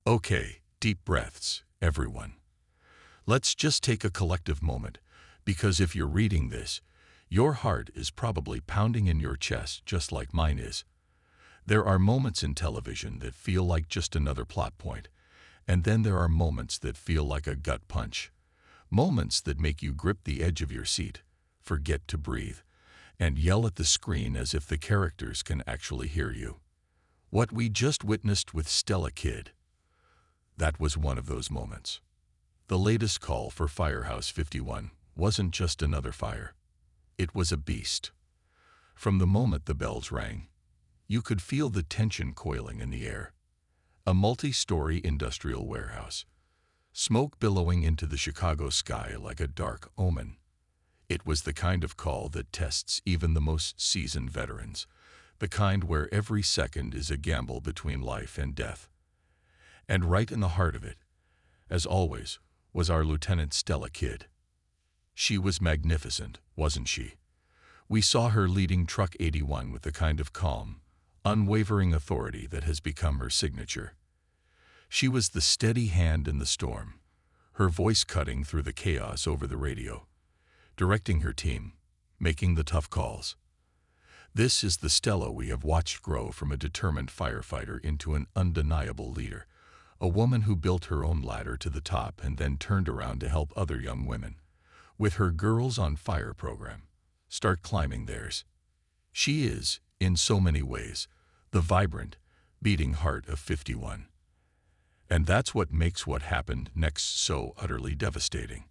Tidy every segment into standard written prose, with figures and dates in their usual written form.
Okay, deep breaths, everyone. Let's just take a collective moment, because if you're reading this, your heart is probably pounding in your chest just like mine is. There are moments in television that feel like just another plot point, and then there are moments that feel like a gut punch. Moments that make you grip the edge of your seat, forget to breathe, and yell at the screen as if the characters can actually hear you. What we just witnessed with Stella Kid, that was one of those moments. The latest call for Firehouse 51 wasn't just another fire. It was a beast. From the moment the bells rang, you could feel the tension coiling in the air. A multi-story industrial warehouse, smoke billowing into the Chicago sky like a dark omen. It was the kind of call that tests even the most seasoned veterans, the kind where every second is a gamble between life and death. And right in the heart of it, as always, was our Lieutenant Stella Kid. She was magnificent, wasn't she? We saw her leading Truck 81 with the kind of calm, unwavering authority that has become her signature. She was the steady hand in the storm, her voice cutting through the chaos over the radio, directing her team, making the tough calls. This is the Stella we have watched grow from a determined firefighter into an undeniable leader, a woman who built her own ladder to the top and then turned around to help other young women, with her Girls on Fire program, start climbing theirs. She is, in so many ways, the vibrant, beating heart of 51. And that's what makes what happened next so utterly devastating.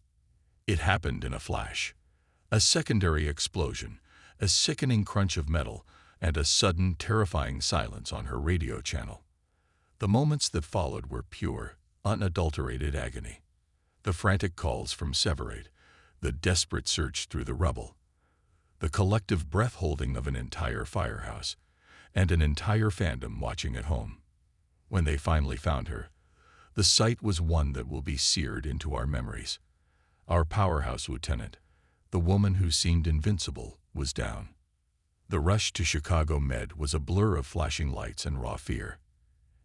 It happened in a flash. A secondary explosion, a sickening crunch of metal, and a sudden, terrifying silence on her radio channel. The moments that followed were pure, unadulterated agony. The frantic calls from Severide, the desperate search through the rubble, the collective breath-holding of an entire firehouse, and an entire fandom watching at home. When they finally found her, the sight was one that will be seared into our memories. Our powerhouse lieutenant, the woman who seemed invincible, was down. The rush to Chicago Med was a blur of flashing lights and raw fear.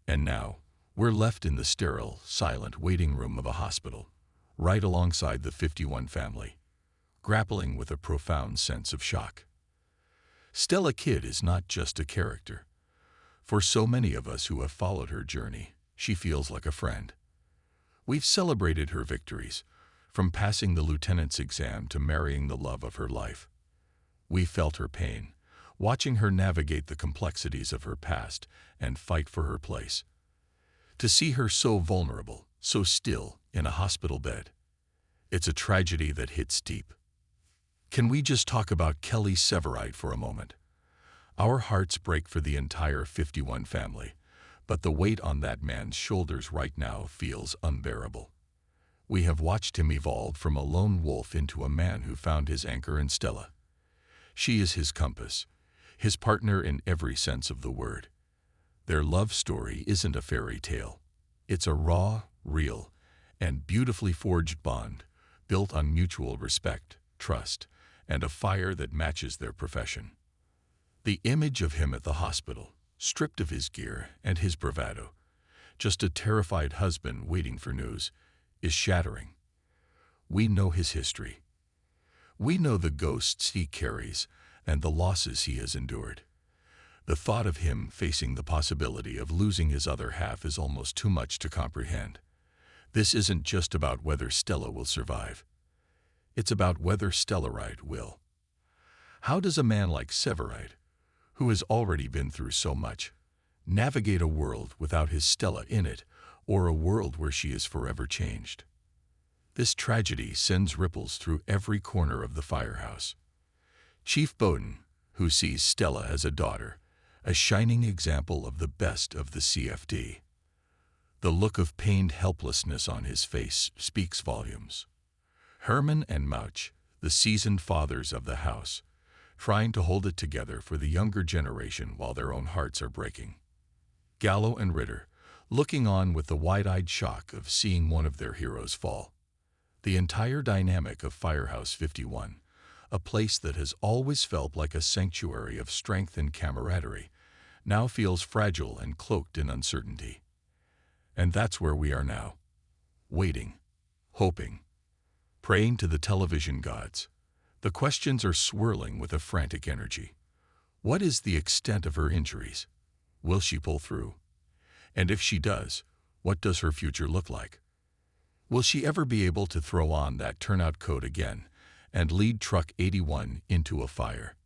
And now, we're left in the sterile, silent waiting room of a hospital, right alongside the 51 family, grappling with a profound sense of shock. Stella Kid is not just a character. For so many of us who have followed her journey, she feels like a friend. We've celebrated her victories, from passing the lieutenant's exam to marrying the love of her life. We felt her pain, watching her navigate the complexities of her past and fight for her place. To see her so vulnerable, so still, in a hospital bed, it's a tragedy that hits deep. Can we just talk about Kelly Severide for a moment? Our hearts break for the entire 51 family, but the weight on that man's shoulders right now feels unbearable. We have watched him evolve from a lone wolf into a man who found his anchor in Stella. She is his compass, his partner in every sense of the word. Their love story isn't a fairy tale. It's a raw, real, and beautifully forged bond, built on mutual respect, trust, and a fire that matches their profession. The image of him at the hospital, stripped of his gear and his bravado, just a terrified husband waiting for news, is shattering. We know his history. We know the ghosts he carries and the losses he has endured. The thought of him facing the possibility of losing his other half is almost too much to comprehend. This isn't just about whether Stella will survive. It's about whether Stellaride will. How does a man like Severide, who has already been through so much, navigate a world without his Stella in it, or a world where she is forever changed? This tragedy sends ripples through every corner of the firehouse. Chief Bowden, who sees Stella as a daughter, a shining example of the best of the CFD. The look of pained helplessness on his face speaks volumes. Herman and Mouch, the seasoned fathers of the house, trying to hold it together for the younger generation while their own hearts are breaking. Gallo and Ritter, looking on with the wide-eyed shock of seeing one of their heroes fall. The entire dynamic of Firehouse 51, a place that has always felt like a sanctuary of strength and camaraderie, now feels fragile and cloaked in uncertainty. And that's where we are now. Waiting, hoping, praying to the television gods. The questions are swirling with a frantic energy. What is the extent of her injuries? Will she pull through? And if she does, what does her future look like? Will she ever be able to throw on that turnout coat again and lead Truck 81 into a fire?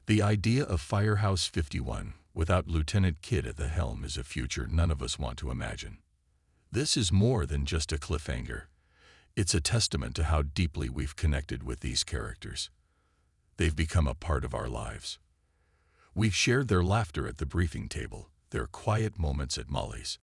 The idea of Firehouse 51 without Lieutenant Kidd at the helm is a future none of us want to imagine. This is more than just a cliffhanger. It's a testament to how deeply we've connected with these characters. They've become a part of our lives. We've shared their laughter at the briefing table, their quiet moments at Molly's,